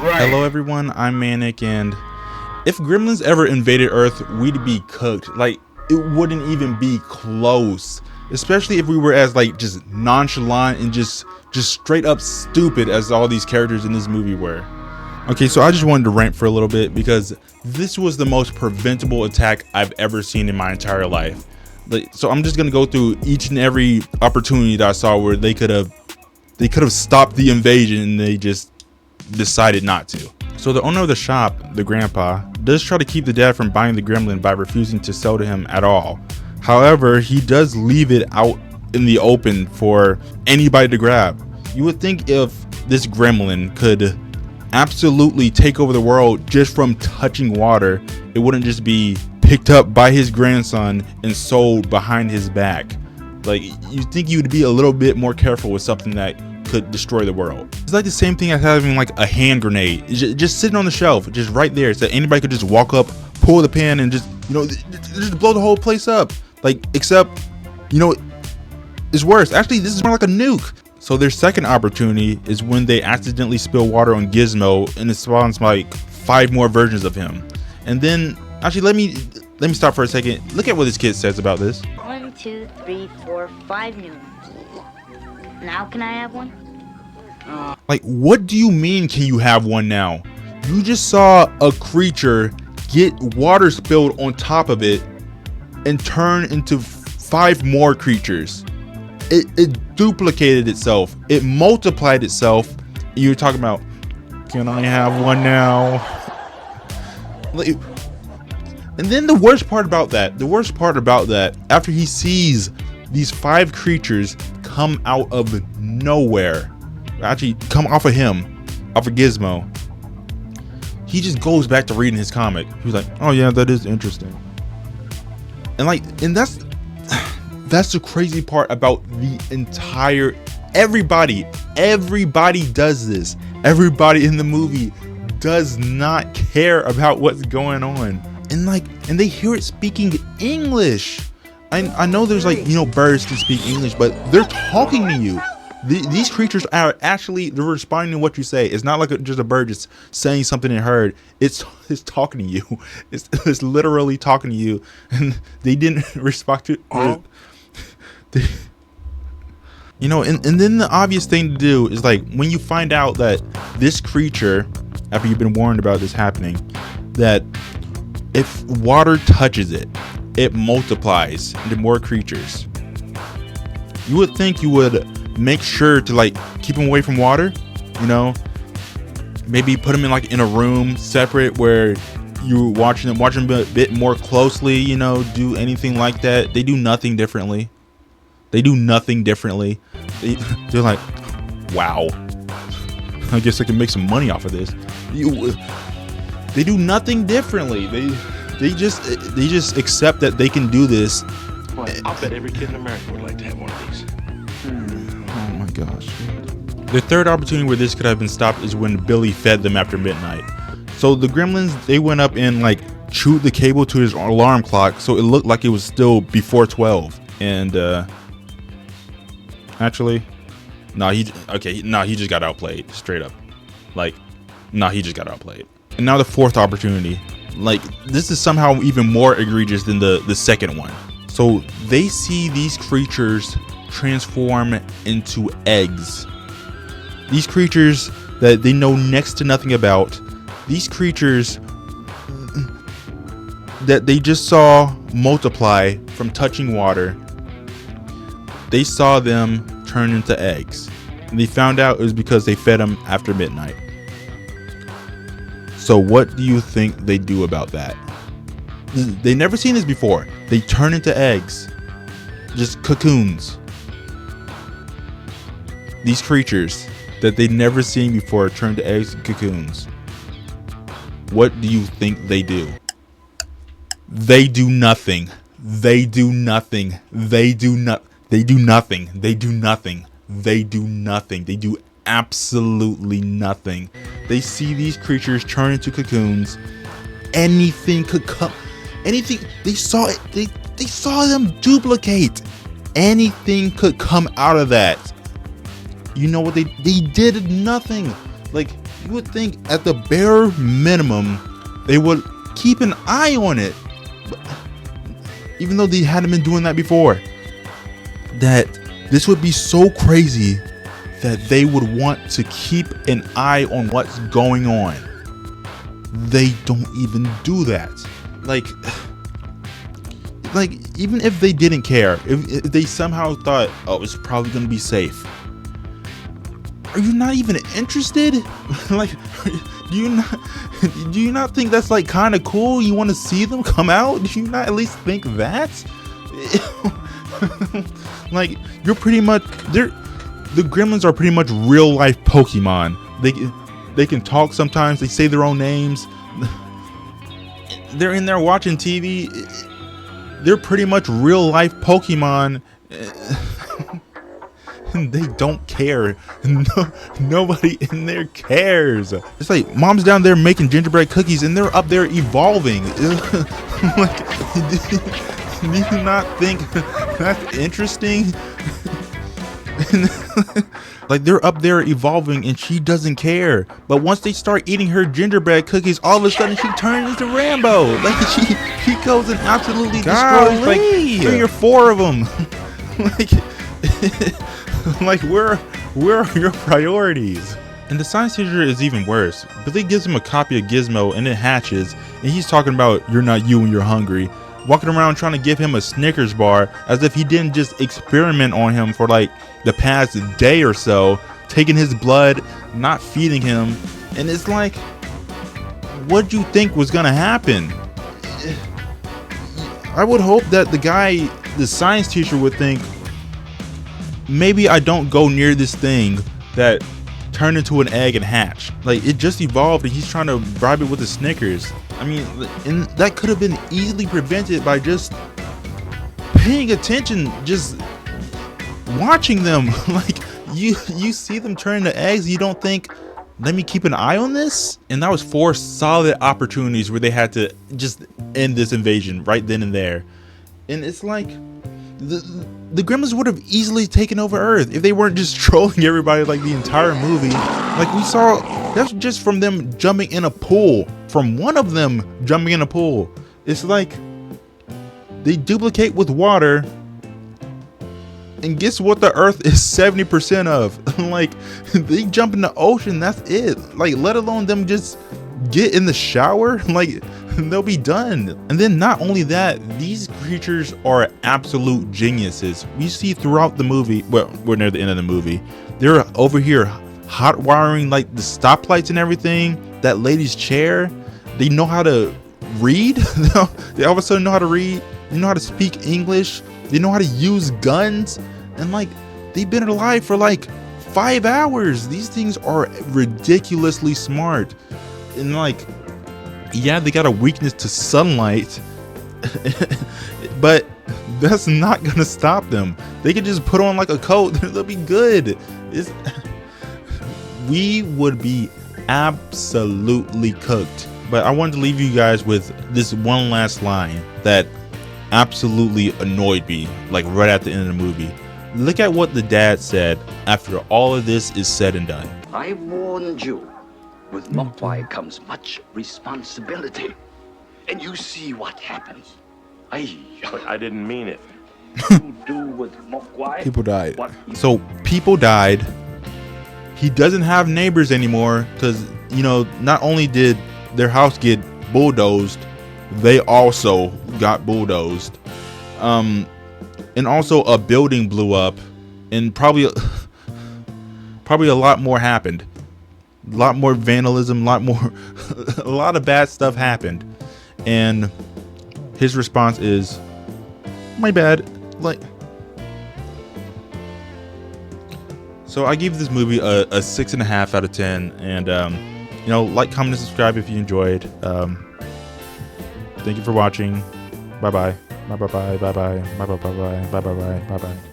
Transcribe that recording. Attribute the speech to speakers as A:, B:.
A: Hello everyone, I'm Manic, and if Gremlins ever invaded Earth, we'd be cooked. Like, it wouldn't even be close. Especially if we were as like just nonchalant and just straight up stupid as all these characters in this movie were. Okay, so I just wanted to rant for a little bit because this was the most preventable attack I've ever seen in my entire life. So I'm just gonna go through each and every opportunity that I saw where they could have stopped the invasion and they just decided not to. So the owner of the shop, the grandpa, does try to keep the dad from buying the gremlin by refusing to sell to him at all. However, he does leave it out in the open for anybody to grab. You would think if this gremlin could absolutely take over the world just from touching water, it wouldn't just be picked up by his grandson and sold behind his back. Like, you think you would be a little bit more careful with something that could destroy the world. It's like the same thing as having like a hand grenade. It's just sitting on the shelf, just right there, so anybody could just walk up, pull the pin, and just, you know, just blow the whole place up. Like, except, you know, it's worse. Actually, this is more like a nuke. So their second opportunity is when they accidentally spill water on Gizmo, and it spawns like 5 more versions of him. And then, actually, let me stop for a second. Look at what this kid says about this.
B: 1, 2, 3, 4, 5 new. Now can I have one?
A: Like, what do you mean can you have one now? You just saw a creature get water spilled on top of it and turn into 5 more creatures. It duplicated itself. It multiplied itself. You're talking about, can I have one now? Like, and then the worst part about that, after he sees these 5 creatures come out of nowhere, actually come off of him, off of Gizmo, he just goes back to reading his comic. He's like, oh yeah, that is interesting. And that's the crazy part about the entire, everybody does this. Everybody in the movie does not care about what's going on. And they hear it speaking English. I know there's, like, you know, birds can speak English, but they're talking to you. These creatures are actually, they're responding to what you say. It's not like just a bird just saying something it heard. It's talking to you. It's literally talking to you, and they didn't respond to it. You know, and then the obvious thing to do is, like, when you find out that this creature, after you've been warned about this happening, that if water touches it, it multiplies into more creatures. You would think you would make sure to, like, keep them away from water, you know, maybe put them in a room separate where you watch them a bit more closely, you know, do anything like that. They do nothing differently. They're like, wow, I guess I can make some money off of this. They do nothing differently. They just accept that they can do this.
C: Boy, I'll bet every kid in America would like to have one of these.
A: Oh my gosh. The third opportunity where this could have been stopped is when Billy fed them after midnight. So the Gremlins, they went up and, like, chewed the cable to his alarm clock, so it looked like it was still before 12. And actually, he just got outplayed, straight up. Like, he just got outplayed. And now the fourth opportunity. Like, this is somehow even more egregious than the second one. So they see these creatures transform into eggs. These creatures that they know next to nothing about. These creatures that they just saw multiply from touching water. They saw them turn into eggs. And they found out it was because they fed them after midnight. So what do you think they do about that? They've never seen this before. They turn into eggs. Just cocoons. These creatures that they've never seen before turn to eggs and cocoons. What do you think they do? They do nothing. They do nothing. They do nothing. They do nothing. They do nothing. They do nothing. They do absolutely nothing. They see these creatures turn into cocoons. Anything could come. Anything. They saw it. They saw them duplicate. Anything could come out of that. You know what they did? Nothing. Like, You would think at the bare minimum they would keep an eye on it, even though they hadn't been doing that before. That this would be so crazy that they would want to keep an eye on what's going on. They don't even do that. Like even if they didn't care, if they somehow thought, oh, it's probably gonna be safe, are you not even interested? Like, do you not think that's like kind of cool? You want to see them come out? Do you not at least think that? Like, you're pretty much the Gremlins are pretty much real life Pokemon. They can talk sometimes. They say their own names. They're in there watching TV. They're pretty much real life Pokemon. And they don't care. Nobody in there cares. It's like mom's down there making gingerbread cookies and they're up there evolving. Like, do you not think that's interesting? Like, they're up there evolving and she doesn't care. But once they start eating her gingerbread cookies, all of a sudden she turns into Rambo. Like, she goes and absolutely destroys like 3 or 4 of them. Like, where are your priorities? And the science teacher is even worse. Billy gives him a copy of Gizmo and it hatches, and he's talking about you're not you when you're hungry, walking around trying to give him a Snickers bar as if he didn't just experiment on him for like the past day or so, taking his blood, not feeding him. And it's like, what'd you think was gonna happen? I would hope that the science teacher would think, maybe I don't go near this thing that turned into an egg and hatched. Like, it just evolved and he's trying to bribe it with the Snickers. I mean, and that could have been easily prevented by just paying attention, just watching them. Like, you see them turn into eggs, you don't think, let me keep an eye on this? And that was 4 solid opportunities where they had to just end this invasion right then and there. And it's like, the Gremlins would have easily taken over Earth if they weren't just trolling everybody like the entire movie. Like, we saw, that's just from them jumping in a pool. From one of them jumping in a pool. It's like, they duplicate with water, and guess what the Earth is 70% of? Like, they jump in the ocean, that's it. Like, let alone them just get in the shower, like, they'll be done. And then not only that, these creatures are absolute geniuses. We see throughout the movie, well, we're near the end of the movie, they're over here hot wiring like the stoplights and everything, that lady's chair. They know how to read. They all of a sudden know how to read. They know how to speak English. They know how to use guns. And like, they've been alive for like 5 hours. These things are ridiculously smart. And like, yeah, they got a weakness to sunlight, but that's not gonna stop them. They could just put on like a coat, they'll be good. We would be absolutely cooked. But I wanted to leave you guys with this one last line that absolutely annoyed me, like right at the end of the movie. Look at what the dad said after all of this is said and done.
D: I warned you. With Mogwai comes much responsibility. And you see what happens.
C: I didn't mean it.
D: You do with Mogwai.
A: People died. So people died. He doesn't have neighbors anymore because, you know, not only did their house get bulldozed, they also got bulldozed. And also a building blew up, and probably a lot more happened. A lot more vandalism, a lot of bad stuff happened. And his response is, my bad. Like, so I give this movie a 6.5 out of 10. And you know, like, comment, and subscribe if you enjoyed. Thank you for watching. Bye bye. Bye bye bye bye bye bye bye bye bye bye bye bye bye.